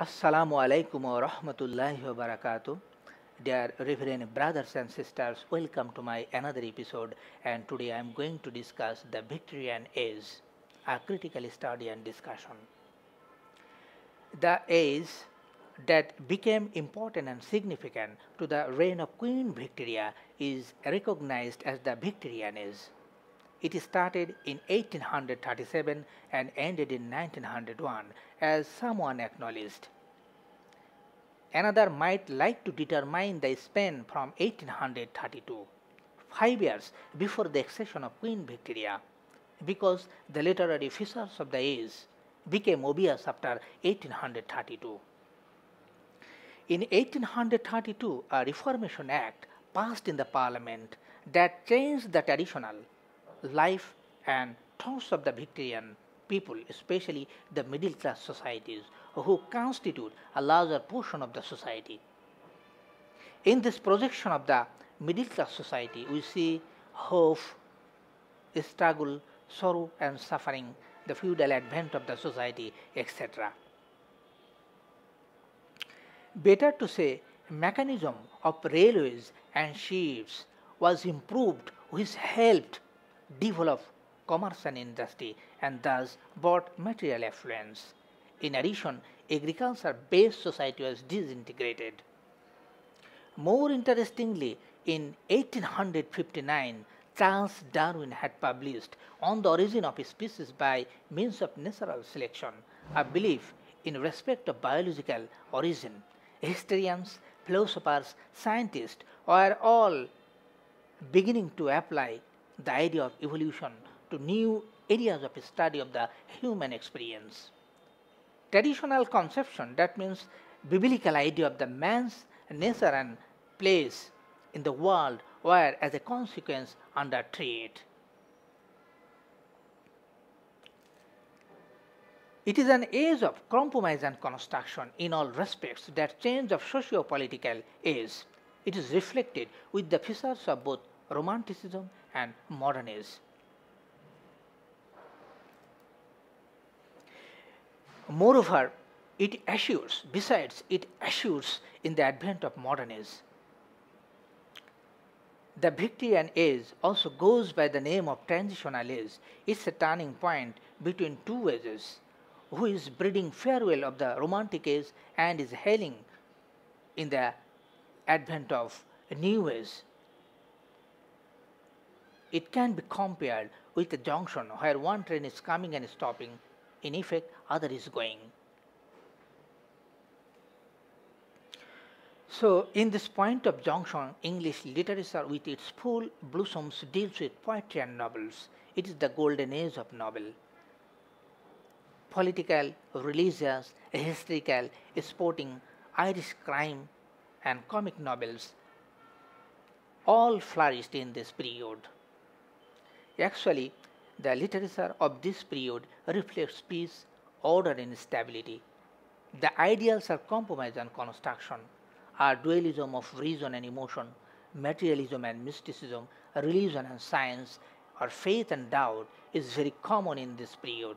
Assalamu alaikum wa rahmatullahi wa barakatuh. Dear Reverend brothers and sisters, welcome to my another episode, and today I am going to discuss the Victorian Age, a critical study and discussion. The age that became important and significant to the reign of Queen Victoria is recognized as the Victorian Age. It started in 1837 and ended in 1901, as someone acknowledged. Another might like to determine the span from 1832, 5 years before the accession of Queen Victoria, because the literary features of the age became obvious after 1832. In 1832, a Reformation Act passed in the Parliament that changed the traditional life and thoughts of the Victorian people, especially the middle class societies, who constitute a larger portion of the society. In this projection of the middle class society, we see hope, struggle, sorrow, and suffering, the feudal advent of the society, etc. Better to say, mechanism of railways and ships was improved, which helped develop commerce and industry and thus brought material affluence. In addition, agriculture-based society was disintegrated. More interestingly, in 1859, Charles Darwin had published On the Origin of Species by Means of Natural Selection, a belief in respect of biological origin. Historians, philosophers, scientists were all beginning to apply the idea of evolution to new areas of study of the human experience. Traditional conception, that means biblical idea of the man's nature and place in the world, were as a consequence under threat. It is an age of compromise and construction in all respects. That change of socio-political age. It is reflected with the features of both Romanticism and modern age. Moreover, it assures in the advent of modern age. The Victorian age also goes by the name of transitional age. It's a turning point between two ages, who is bidding farewell of the Romantic age and is hailing in the advent of a new age. It can be compared with a junction where one train is coming and stopping, in effect, other is going. So, in this point of junction, English literature with its full blossoms deals with poetry and novels. It is the golden age of novel. Political, religious, historical, sporting, Irish crime, and comic novels all flourished in this period. Actually, the literature of this period reflects peace, order, and stability. The ideals of compromise and construction are dualism of reason and emotion, materialism and mysticism, religion and science, or faith and doubt is very common in this period.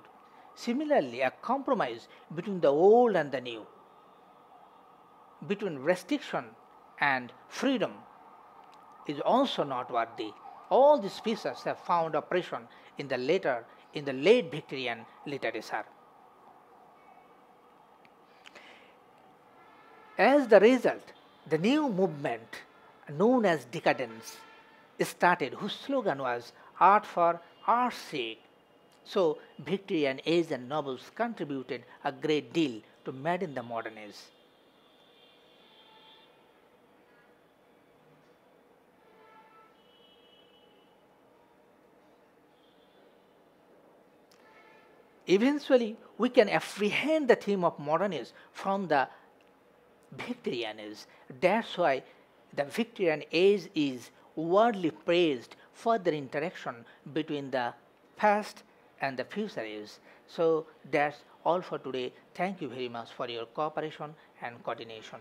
Similarly, a compromise between the old and the new, between restriction and freedom, is also noteworthy. All these features have found oppression in the late Victorian literature. As the result, the new movement known as decadence started, whose slogan was art for art's sake. So, Victorian age and novels contributed a great deal to made in the modern age. Eventually, we can apprehend the theme of modern age from the Victorian age. That's why the Victorian age is widely praised for the interaction between the past and the future age. So that's all for today. Thank you very much for your cooperation and coordination.